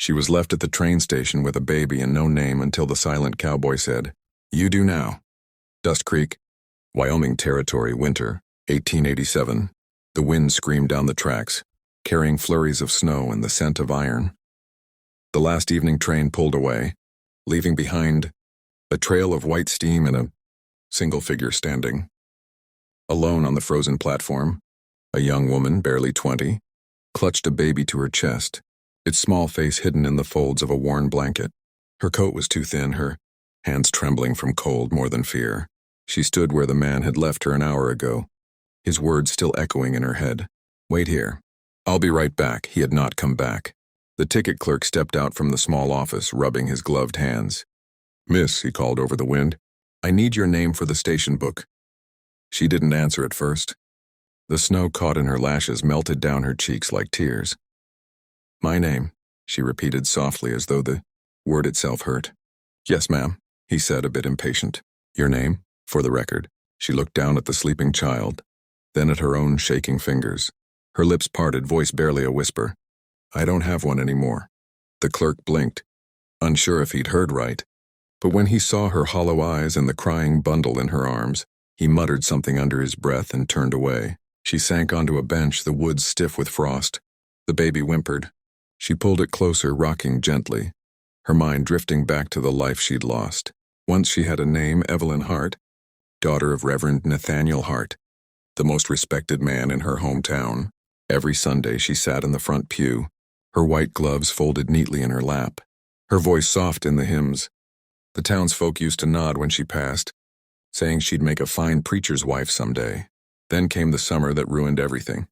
She was left at the train station with a baby and no name until the silent cowboy said, "You do now." Dust Creek, Wyoming Territory, winter, 1887. The wind screamed down the tracks, carrying flurries of snow and the scent of iron. The last evening train pulled away, leaving behind a trail of white steam and a single figure standing. Alone on the frozen platform, a young woman, barely 20, clutched a baby to her chest, its small face hidden in the folds of a worn blanket. Her coat was too thin, her hands trembling from cold more than fear. She stood where the man had left her an hour ago, his words still echoing in her head. "Wait here. I'll be right back." He had not come back. The ticket clerk stepped out from the small office, rubbing his gloved hands. "Miss," he called over the wind, "I need your name for the station book." She didn't answer at first. The snow caught in her lashes, melted down her cheeks like tears. "My name," she repeated softly as though the word itself hurt. "Yes, ma'am," he said, a bit impatient. "Your name, for the record." She looked down at the sleeping child, then at her own shaking fingers. Her lips parted, voice barely a whisper. "I don't have one anymore." The clerk blinked, unsure if he'd heard right. But when he saw her hollow eyes and the crying bundle in her arms, he muttered something under his breath and turned away. She sank onto a bench, the woods stiff with frost. The baby whimpered. She pulled it closer, rocking gently, her mind drifting back to the life she'd lost. Once she had a name, Evelyn Hart, daughter of Reverend Nathaniel Hart, the most respected man in her hometown. Every Sunday she sat in the front pew, her white gloves folded neatly in her lap, her voice soft in the hymns. The townsfolk used to nod when she passed, saying she'd make a fine preacher's wife someday. Then came the summer that ruined everything.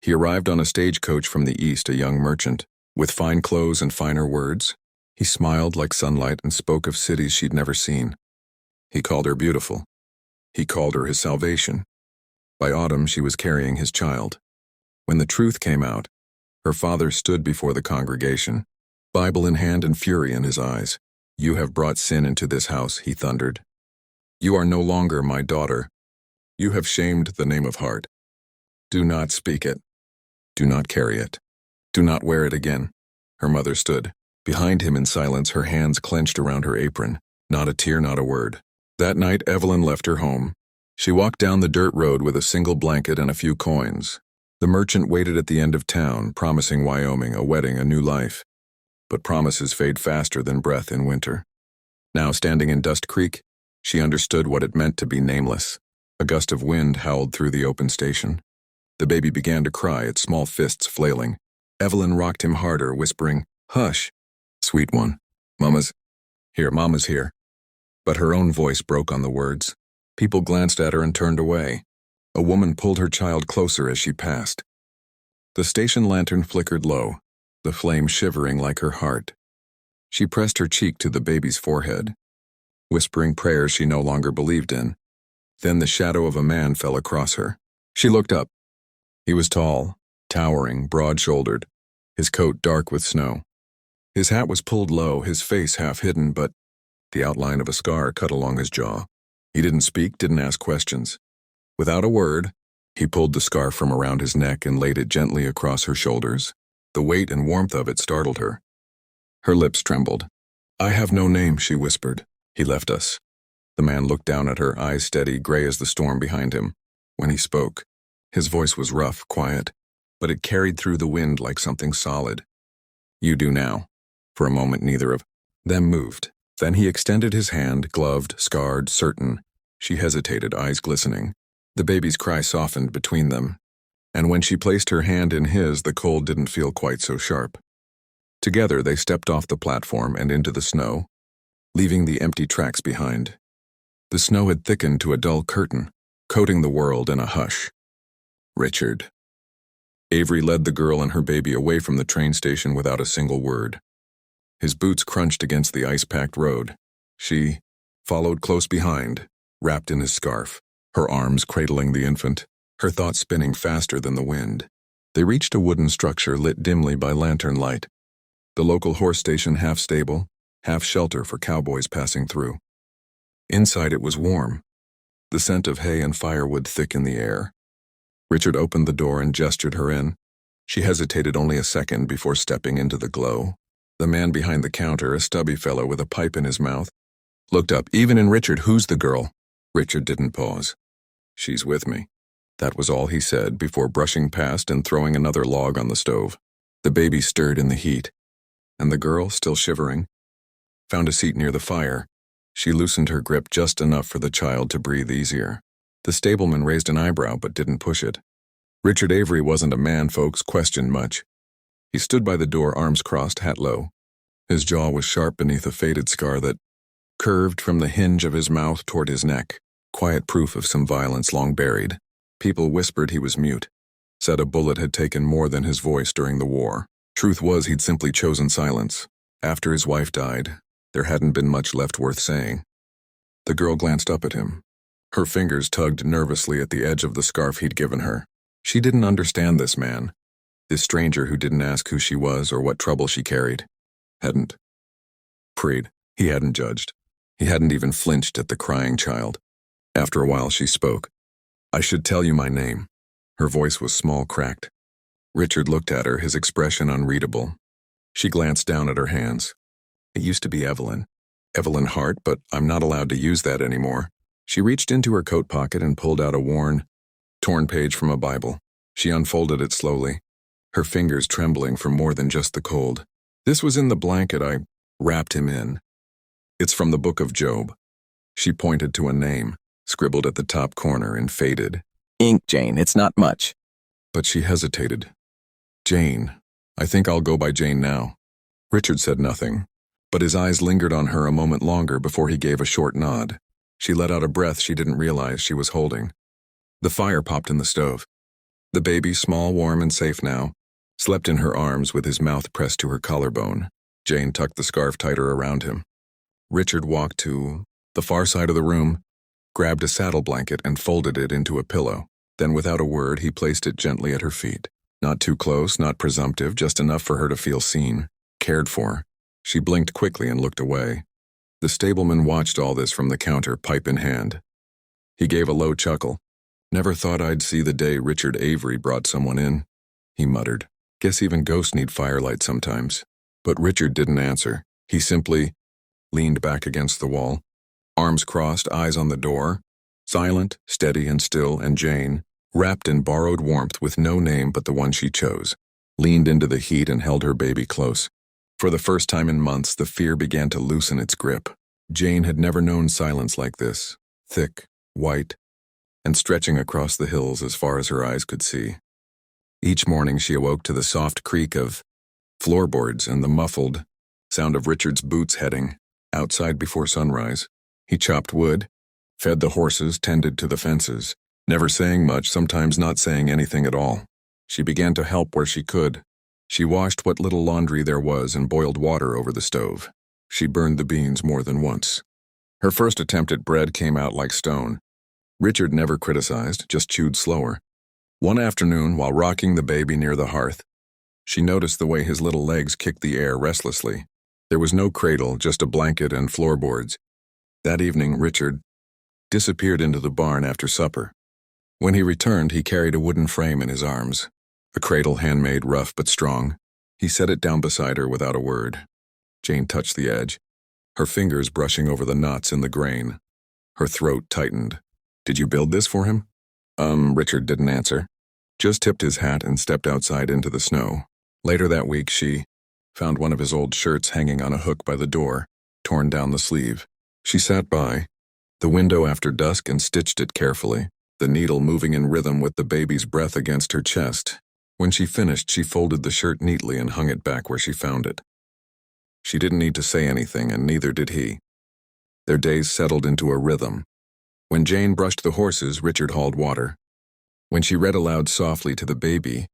He arrived on a stagecoach from the east, a young merchant, with fine clothes and finer words. He smiled like sunlight and spoke of cities she'd never seen. He called her beautiful. He called her his salvation. By autumn, she was carrying his child. When the truth came out, her father stood before the congregation, Bible in hand and fury in his eyes. "You have brought sin into this house," he thundered. "You are no longer my daughter. You have shamed the name of Hart. Do not speak it. Do not carry it. Do not wear it again." Her mother stood behind him in silence, her hands clenched around her apron. Not a tear, not a word. That night, Evelyn left her home. She walked down the dirt road with a single blanket and a few coins. The merchant waited at the end of town, promising Wyoming a wedding, a new life. But promises fade faster than breath in winter. Now, standing in Dust Creek, she understood what it meant to be nameless. A gust of wind howled through the open station. The baby began to cry, its small fists flailing. Evelyn rocked him harder, whispering, "Hush, sweet one. Mama's here." But her own voice broke on the words. People glanced at her and turned away. A woman pulled her child closer as she passed. The station lantern flickered low, the flame shivering like her heart. She pressed her cheek to the baby's forehead, whispering prayers she no longer believed in. Then the shadow of a man fell across her. She looked up. He was tall, towering, broad-shouldered, his coat dark with snow. His hat was pulled low, his face half hidden, but the outline of a scar cut along his jaw. He didn't speak, didn't ask questions. Without a word, he pulled the scarf from around his neck and laid it gently across her shoulders. The weight and warmth of it startled her. Her lips trembled. "I have no name," she whispered. "He left us." The man looked down at her, eyes steady, gray as the storm behind him. When he spoke, his voice was rough, quiet, but it carried through the wind like something solid. "You do now." For a moment, neither of them moved. Then he extended his hand, gloved, scarred, certain. She hesitated, eyes glistening. The baby's cry softened between them, and when she placed her hand in his, the cold didn't feel quite so sharp. Together, they stepped off the platform and into the snow, leaving the empty tracks behind. The snow had thickened to a dull curtain, coating the world in a hush. Richard. Avery led the girl and her baby away from the train station without a single word. His boots crunched against the ice-packed road. She followed close behind, wrapped in his scarf, her arms cradling the infant, her thoughts spinning faster than the wind. They reached a wooden structure lit dimly by lantern light. The local horse station, half stable, half shelter for cowboys passing through. Inside it was warm, the scent of hay and firewood thick in the air. Richard opened the door and gestured her in. She hesitated only a second before stepping into the glow. The man behind the counter, a stubby fellow with a pipe in his mouth, looked up. Even in Richard, "Who's the girl?" Richard didn't pause. "She's with me." That was all he said before brushing past and throwing another log on the stove. The baby stirred in the heat, and the girl, still shivering, found a seat near the fire. She loosened her grip just enough for the child to breathe easier. The stableman raised an eyebrow but didn't push it. Richard Avery wasn't a man folks questioned much. He stood by the door, arms crossed, hat low. His jaw was sharp beneath a faded scar that curved from the hinge of his mouth toward his neck, quiet proof of some violence long buried. People whispered he was mute, said a bullet had taken more than his voice during the war. Truth was he'd simply chosen silence. After his wife died, there hadn't been much left worth saying. The girl glanced up at him. Her fingers tugged nervously at the edge of the scarf he'd given her. She didn't understand this man, this stranger who didn't ask who she was or what trouble she carried. Hadn't prayed. He hadn't judged. He hadn't even flinched at the crying child. After a while she spoke. "I should tell you my name." Her voice was small, cracked. Richard looked at her, his expression unreadable. She glanced down at her hands. "It used to be Evelyn. Evelyn Hart, but I'm not allowed to use that anymore." She reached into her coat pocket and pulled out a torn page from a Bible. She unfolded it slowly, her fingers trembling from more than just the cold. "This was in the blanket I wrapped him in. It's from the book of Job." She pointed to a name, scribbled at the top corner in faded ink. "Jane, it's not much." But she hesitated. "Jane. I think I'll go by Jane now." Richard said nothing, but his eyes lingered on her a moment longer before he gave a short nod. She let out a breath she didn't realize she was holding. The fire popped in the stove. The baby, small, warm, and safe now, slept in her arms with his mouth pressed to her collarbone. Jane tucked the scarf tighter around him. Richard walked to the far side of the room, grabbed a saddle blanket and folded it into a pillow. Then without a word, he placed it gently at her feet. Not too close, not presumptive, just enough for her to feel seen, cared for. She blinked quickly and looked away. The stableman watched all this from the counter, pipe in hand. He gave a low chuckle. "Never thought I'd see the day Richard Avery brought someone in," he muttered. "Guess even ghosts need firelight sometimes." But Richard didn't answer. He simply leaned back against the wall, arms crossed, eyes on the door, silent, steady and still, and Jane, wrapped in borrowed warmth with no name but the one she chose, leaned into the heat and held her baby close. For the first time in months, the fear began to loosen its grip. Jane had never known silence like this, thick, white, and stretching across the hills as far as her eyes could see. Each morning she awoke to the soft creak of floorboards and the muffled sound of Richard's boots heading outside before sunrise. He chopped wood, fed the horses, tended to the fences, never saying much, sometimes not saying anything at all. She began to help where she could. She washed what little laundry there was and boiled water over the stove. She burned the beans more than once. Her first attempt at bread came out like stone. Richard never criticized, just chewed slower. One afternoon, while rocking the baby near the hearth, she noticed the way his little legs kicked the air restlessly. There was no cradle, just a blanket and floorboards. That evening, Richard disappeared into the barn after supper. When he returned, he carried a wooden frame in his arms. A cradle, handmade, rough but strong. He set it down beside her without a word. Jane touched the edge, her fingers brushing over the knots in the grain. Her throat tightened. "Did you build this for him?" Richard didn't answer. Just tipped his hat and stepped outside into the snow. Later that week, she found one of his old shirts hanging on a hook by the door, torn down the sleeve. She sat by the window after dusk and stitched it carefully, the needle moving in rhythm with the baby's breath against her chest. When she finished, she folded the shirt neatly and hung it back where she found it. She didn't need to say anything, and neither did he. Their days settled into a rhythm. When Jane brushed the horses, Richard hauled water. When she read aloud softly to the baby,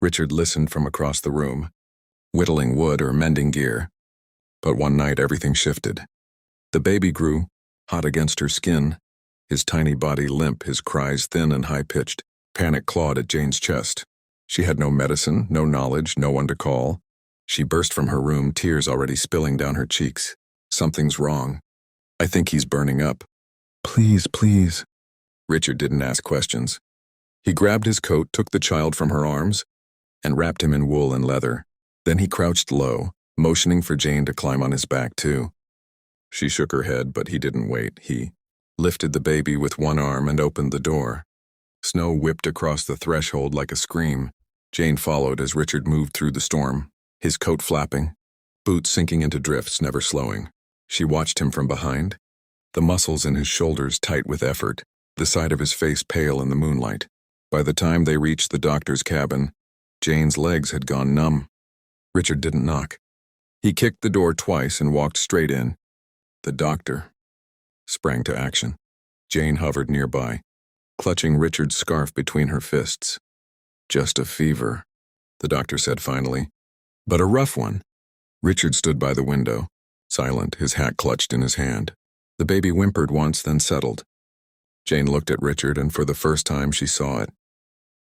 Richard listened from across the room, whittling wood or mending gear. But one night everything shifted. The baby grew, hot against her skin, his tiny body limp, his cries thin and high-pitched. Panic clawed at Jane's chest. She had no medicine, no knowledge, no one to call. She burst from her room, tears already spilling down her cheeks. "Something's wrong. I think he's burning up." "Please, please." Richard didn't ask questions. He grabbed his coat, took the child from her arms, and wrapped him in wool and leather. Then he crouched low, motioning for Jane to climb on his back, too. She shook her head, but he didn't wait. He lifted the baby with one arm and opened the door. Snow whipped across the threshold like a scream. Jane followed as Richard moved through the storm, his coat flapping, boots sinking into drifts, never slowing. She watched him from behind, the muscles in his shoulders tight with effort, the side of his face pale in the moonlight. By the time they reached the doctor's cabin, Jane's legs had gone numb. Richard didn't knock. He kicked the door twice and walked straight in. The doctor sprang to action. Jane hovered nearby, clutching Richard's scarf between her fists. "Just a fever," the doctor said finally, "but a rough one." Richard stood by the window, silent, his hat clutched in his hand. The baby whimpered once, then settled. Jane looked at Richard, and for the first time she saw it.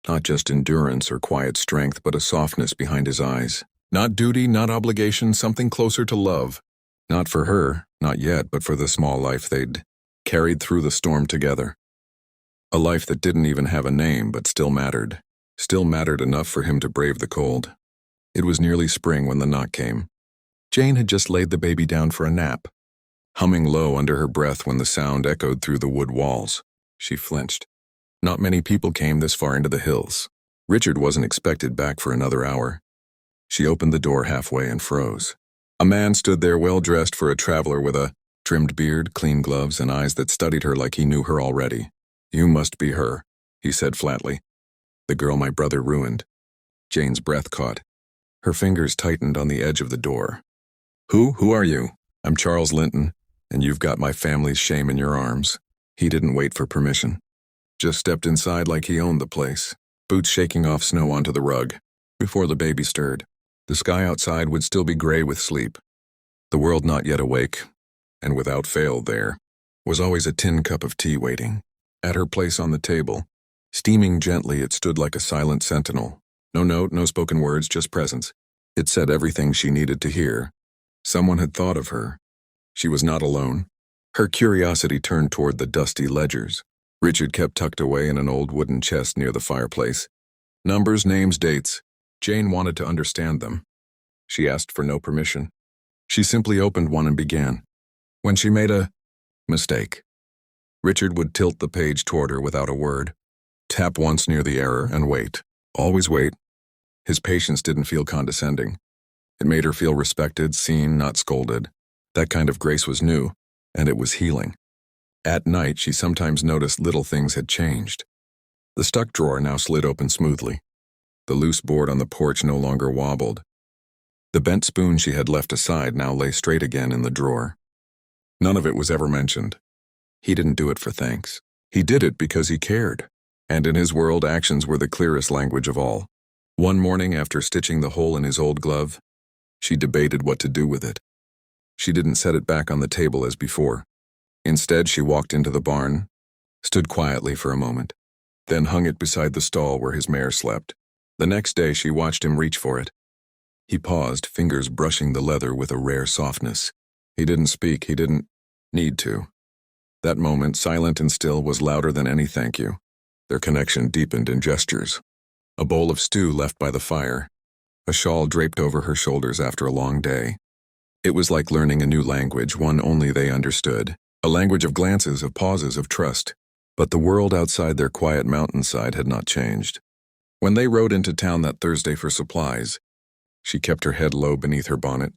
Not just endurance or quiet strength, but a softness behind his eyes. Not duty, not obligation, something closer to love. Not for her, not yet, but for the small life they'd carried through the storm together. A life that didn't even have a name, but still mattered enough for him to brave the cold. It was nearly spring when the knock came. Jane had just laid the baby down for a nap, humming low under her breath when the sound echoed through the wood walls. She flinched. Not many people came this far into the hills. Richard wasn't expected back for another hour. She opened the door halfway and froze. A man stood there, well-dressed for a traveler, with a trimmed beard, clean gloves, and eyes that studied her like he knew her already. "You must be her," he said flatly. "The girl my brother ruined." Jane's breath caught. Her fingers tightened on the edge of the door. Who are you?" "I'm Charles Linton, and you've got my family's shame in your arms." He didn't wait for permission. Just stepped inside like he owned the place, boots shaking off snow onto the rug, before the baby stirred. The sky outside would still be gray with sleep. The world not yet awake, and without fail there was always a tin cup of tea waiting. At her place on the table, steaming gently, it stood like a silent sentinel. No note, no spoken words, just presence. It said everything she needed to hear. Someone had thought of her. She was not alone. Her curiosity turned toward the dusty ledgers Richard kept tucked away in an old wooden chest near the fireplace. Numbers, names, dates. Jane wanted to understand them. She asked for no permission. She simply opened one and began. When she made a mistake, Richard would tilt the page toward her without a word, tap once near the error, and wait. Always wait. His patience didn't feel condescending. It made her feel respected, seen, not scolded. That kind of grace was new, and it was healing. At night, she sometimes noticed little things had changed. The stuck drawer now slid open smoothly. The loose board on the porch no longer wobbled. The bent spoon she had left aside now lay straight again in the drawer. None of it was ever mentioned. He didn't do it for thanks. He did it because he cared. And in his world, actions were the clearest language of all. One morning, after stitching the hole in his old glove, she debated what to do with it. She didn't set it back on the table as before. Instead, she walked into the barn, stood quietly for a moment, then hung it beside the stall where his mare slept. The next day, she watched him reach for it. He paused, fingers brushing the leather with a rare softness. He didn't speak, he didn't need to. That moment, silent and still, was louder than any thank you. Their connection deepened in gestures. A bowl of stew left by the fire, a shawl draped over her shoulders after a long day. It was like learning a new language, one only they understood. A language of glances, of pauses, of trust. But the world outside their quiet mountainside had not changed. When they rode into town that Thursday for supplies, she kept her head low beneath her bonnet.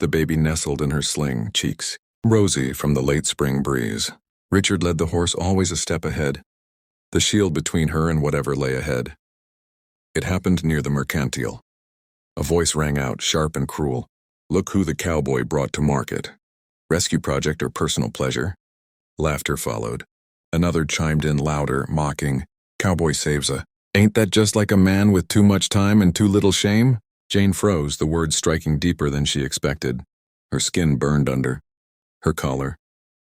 The baby nestled in her sling, cheeks rosy from the late spring breeze. Richard led the horse always a step ahead, the shield between her and whatever lay ahead. It happened near the Mercantile. A voice rang out, sharp and cruel. Look who the cowboy brought to market. Rescue project or personal pleasure? Laughter followed. Another chimed in louder, mocking. Cowboy saves a. Ain't that just like a man with too much time and too little shame? Jane froze, the words striking deeper than she expected. Her skin burned under her collar.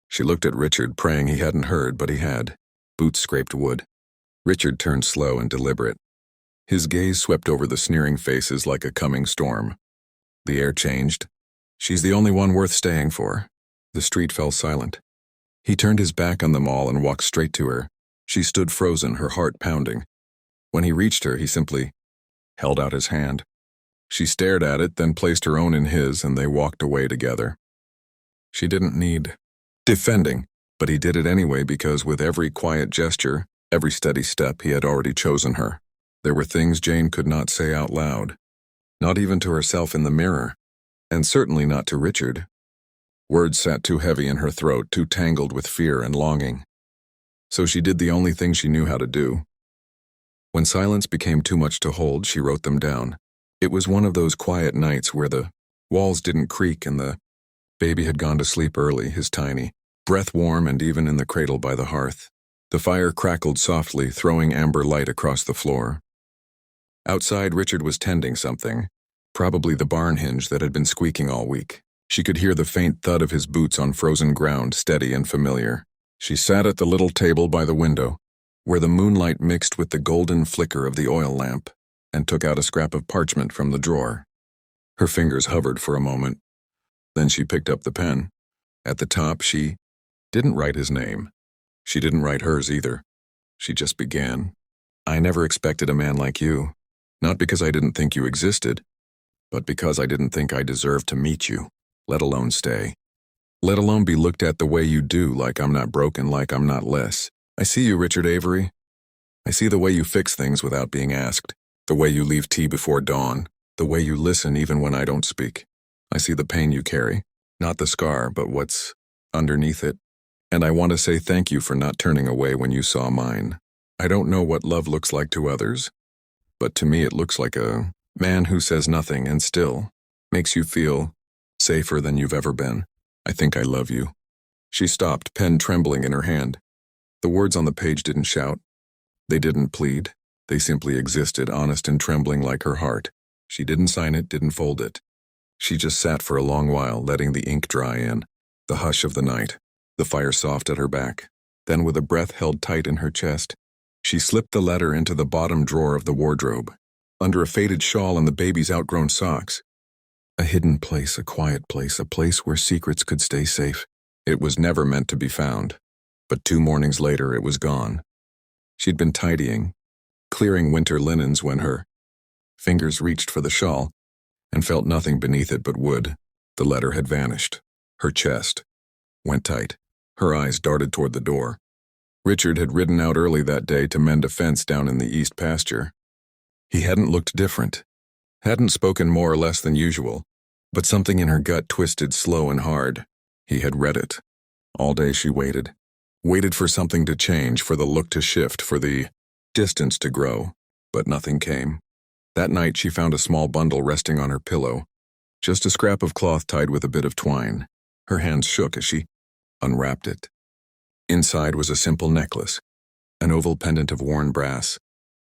She looked at Richard, praying he hadn't heard, but he had. Boots scraped wood. Richard turned slow and deliberate. His gaze swept over the sneering faces like a coming storm. The air changed. She's the only one worth staying for. The street fell silent. He turned his back on them all and walked straight to her. She stood frozen, her heart pounding. When he reached her, he simply held out his hand. She stared at it, then placed her own in his, and they walked away together. She didn't need defending, but he did it anyway because with every quiet gesture, every steady step, he had already chosen her. There were things Jane could not say out loud, not even to herself in the mirror, and certainly not to Richard. Words sat too heavy in her throat, too tangled with fear and longing. So she did the only thing she knew how to do. When silence became too much to hold, she wrote them down. It was one of those quiet nights where the walls didn't creak and the baby had gone to sleep early, his tiny breath warm and even in the cradle by the hearth. The fire crackled softly, throwing amber light across the floor. Outside, Richard was tending something, probably the barn hinge that had been squeaking all week. She could hear the faint thud of his boots on frozen ground, steady and familiar. She sat at the little table by the window, where the moonlight mixed with the golden flicker of the oil lamp, and took out a scrap of parchment from the drawer. Her fingers hovered for a moment. Then she picked up the pen. At the top, she didn't write his name. She didn't write hers either. She just began. I never expected a man like you. Not because I didn't think you existed, but because I didn't think I deserved to meet you, let alone stay. Let alone be looked at the way you do, like I'm not broken, like I'm not less. I see you, Richard Avery. I see the way you fix things without being asked, the way you leave tea before dawn, the way you listen even when I don't speak. I see the pain you carry, not the scar, but what's underneath it. And I want to say thank you for not turning away when you saw mine. I don't know what love looks like to others, but to me it looks like a man who says nothing and still makes you feel safer than you've ever been. I think I love you. She stopped, pen trembling in her hand. The words on the page didn't shout. They didn't plead. They simply existed, honest and trembling like her heart. She didn't sign it, didn't fold it. She just sat for a long while, letting the ink dry in, the hush of the night, the fire soft at her back. Then, with a breath held tight in her chest, she slipped the letter into the bottom drawer of the wardrobe, under a faded shawl and the baby's outgrown socks. A hidden place, a quiet place, a place where secrets could stay safe. It was never meant to be found, but 2 mornings later it was gone. She'd been tidying, clearing winter linens when her fingers reached for the shawl and felt nothing beneath it but wood. The letter had vanished. Her chest went tight. Her eyes darted toward the door. Richard had ridden out early that day to mend a fence down in the east pasture. He hadn't looked different, hadn't spoken more or less than usual, but something in her gut twisted slow and hard. He had read it. All day she waited for something to change, for the look to shift, for the distance to grow, but nothing came. That night she found a small bundle resting on her pillow, just a scrap of cloth tied with a bit of twine. Her hands shook as she unwrapped it. Inside was a simple necklace, an oval pendant of worn brass.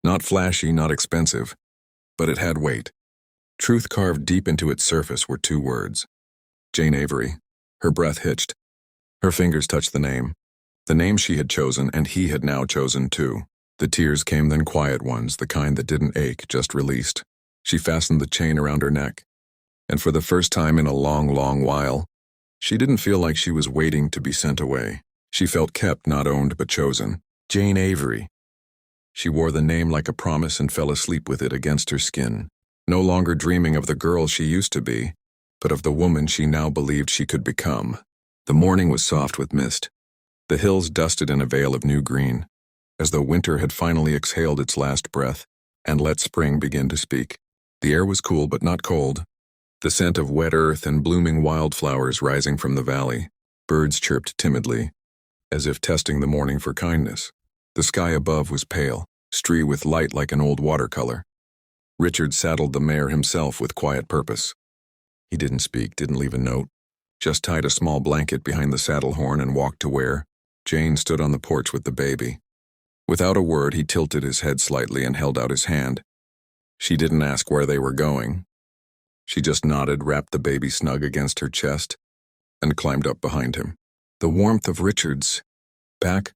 Not flashy, not expensive, but it had weight. Truth carved deep into its surface were 2 words. Jane Avery. Her breath hitched. Her fingers touched the name she had chosen, and he had now chosen too. The tears came, then quiet ones, the kind that didn't ache, just released. She fastened the chain around her neck, and for the first time in a long, long while, she didn't feel like she was waiting to be sent away. She felt kept, not owned, but chosen. Jane Avery. She wore the name like a promise and fell asleep with it against her skin, no longer dreaming of the girl she used to be, but of the woman she now believed she could become. The morning was soft with mist. The hills dusted in a veil of new green, as though winter had finally exhaled its last breath and let spring begin to speak. The air was cool but not cold, the scent of wet earth and blooming wildflowers rising from the valley. Birds chirped timidly, as if testing the morning for kindness. The sky above was pale, streaked with light like an old watercolor. Richard saddled the mare himself with quiet purpose. He didn't speak, didn't leave a note, just tied a small blanket behind the saddle horn and walked to where Jane stood on the porch with the baby. Without a word, he tilted his head slightly and held out his hand. She didn't ask where they were going. She just nodded, wrapped the baby snug against her chest, and climbed up behind him. The warmth of Richard's back,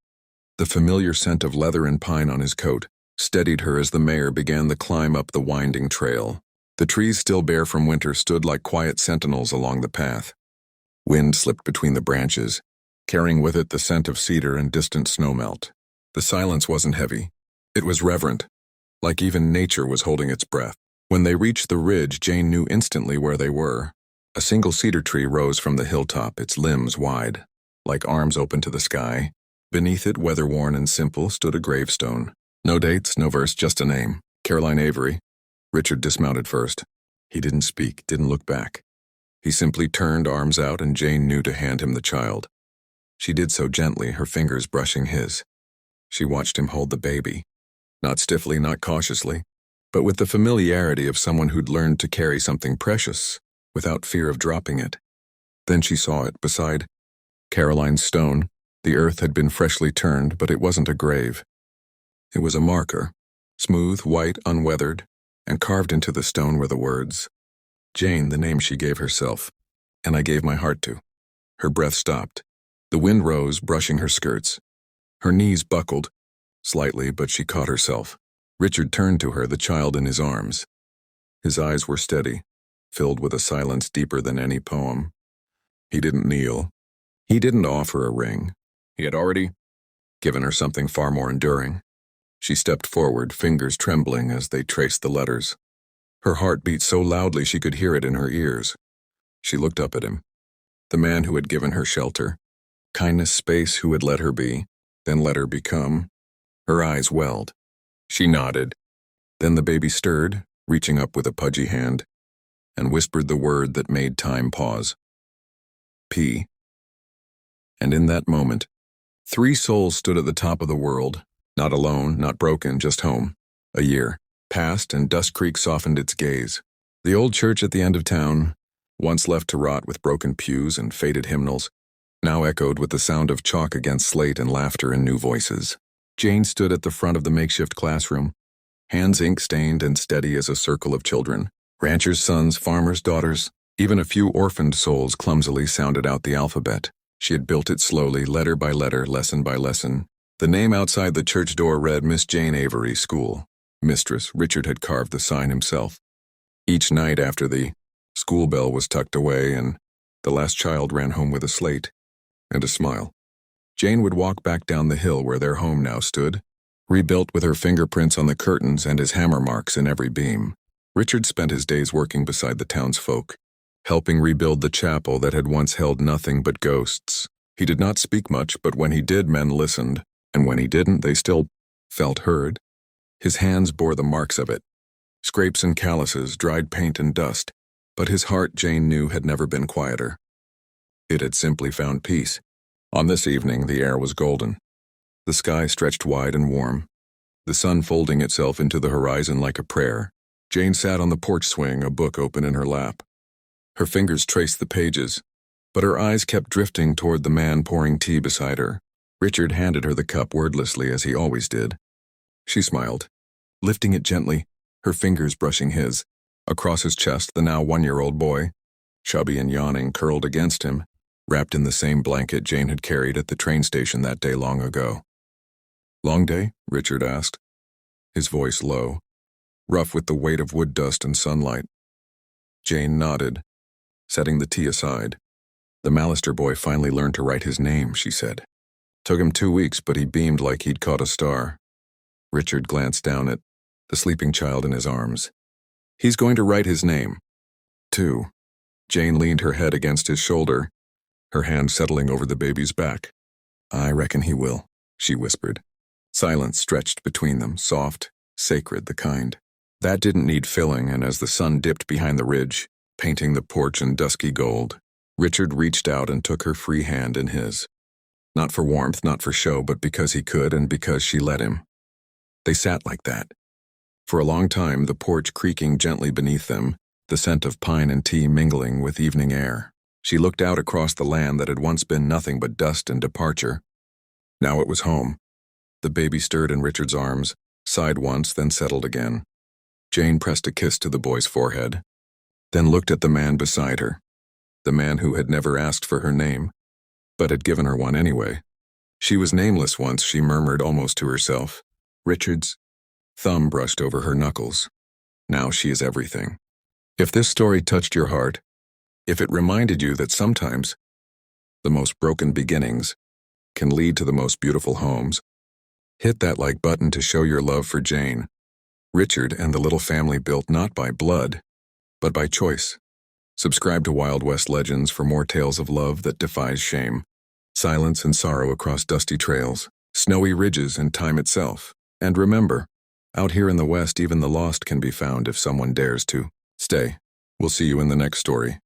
the familiar scent of leather and pine on his coat, steadied her as the mare began the climb up the winding trail. The trees, still bare from winter, stood like quiet sentinels along the path. Wind slipped between the branches, carrying with it the scent of cedar and distant snowmelt. The silence wasn't heavy. It was reverent, like even nature was holding its breath. When they reached the ridge, Jane knew instantly where they were. A single cedar tree rose from the hilltop, its limbs wide, like arms open to the sky. Beneath it, weather-worn and simple, stood a gravestone. No dates, no verse, just a name. Caroline Avery. Richard dismounted first. He didn't speak, didn't look back. He simply turned, arms out, and Jane knew to hand him the child. She did so gently, her fingers brushing his. She watched him hold the baby. Not stiffly, not cautiously, but with the familiarity of someone who'd learned to carry something precious, without fear of dropping it. Then she saw it beside Caroline's stone. The earth had been freshly turned, but it wasn't a grave. It was a marker, smooth, white, unweathered, and carved into the stone were the words, Jane, the name she gave herself, and I gave my heart to. Her breath stopped. The wind rose, brushing her skirts. Her knees buckled, slightly, but she caught herself. Richard turned to her, the child in his arms. His eyes were steady, filled with a silence deeper than any poem. He didn't kneel. He didn't offer a ring. He had already given her something far more enduring. She stepped forward, fingers trembling as they traced the letters. Her heart beat so loudly she could hear it in her ears. She looked up at him, the man who had given her shelter, kindness, space, who had let her be, then let her become. Her eyes welled. She nodded. Then the baby stirred, reaching up with a pudgy hand, and whispered the word that made time pause. P. And in that moment, 3 souls stood at the top of the world, not alone, not broken, just home. A year passed, and Dust Creek softened its gaze. The old church at the end of town, once left to rot with broken pews and faded hymnals, now echoed with the sound of chalk against slate and laughter and new voices. Jane stood at the front of the makeshift classroom, hands ink-stained and steady as a circle of children. Ranchers' sons, farmers' daughters, even a few orphaned souls clumsily sounded out the alphabet. She had built it slowly, letter by letter, lesson by lesson. The name outside the church door read Miss Jane Avery, School. Mistress. Richard had carved the sign himself. Each night after the school bell was tucked away and the last child ran home with a slate and a smile, Jane would walk back down the hill where their home now stood, rebuilt with her fingerprints on the curtains and his hammer marks in every beam. Richard spent his days working beside the townsfolk, helping rebuild the chapel that had once held nothing but ghosts. He did not speak much, but when he did, men listened, and when he didn't, they still felt heard. His hands bore the marks of it, scrapes and calluses, dried paint and dust, but his heart, Jane knew, had never been quieter. It had simply found peace. On this evening, the air was golden. The sky stretched wide and warm, the sun folding itself into the horizon like a prayer. Jane sat on the porch swing, a book open in her lap. Her fingers traced the pages, but her eyes kept drifting toward the man pouring tea beside her. Richard handed her the cup wordlessly, as he always did. She smiled, lifting it gently, her fingers brushing his. Across his chest, the now 1-year-old boy, chubby and yawning, curled against him, wrapped in the same blanket Jane had carried at the train station that day long ago. Long day? Richard asked, his voice low, rough with the weight of wood dust and sunlight. Jane nodded, setting the tea aside. The Mallister boy finally learned to write his name, she said. Took him 2 weeks, but he beamed like he'd caught a star. Richard glanced down at the sleeping child in his arms. He's going to write his name, too. Jane leaned her head against his shoulder, her hand settling over the baby's back. I reckon he will, she whispered. Silence stretched between them, soft, sacred, the kind. That didn't need filling, and as the sun dipped behind the ridge, painting the porch in dusky gold, Richard reached out and took her free hand in his. Not for warmth, not for show, but because he could and because she let him. They sat like that. For a long time, the porch creaking gently beneath them, the scent of pine and tea mingling with evening air. She looked out across the land that had once been nothing but dust and departure. Now it was home. The baby stirred in Richard's arms, sighed once, then settled again. Jane pressed a kiss to the boy's forehead, then looked at the man beside her, the man who had never asked for her name, but had given her one anyway. She was nameless once, she murmured almost to herself. Richard's thumb brushed over her knuckles. Now she is everything. If this story touched your heart, if it reminded you that sometimes the most broken beginnings can lead to the most beautiful homes, hit that like button to show your love for Jane. Richard and the little family built not by blood, but by choice. Subscribe to Wild West Legends for more tales of love that defies shame, silence and sorrow across dusty trails, snowy ridges and time itself. And remember, out here in the West, even the lost can be found if someone dares to. Stay. We'll see you in the next story.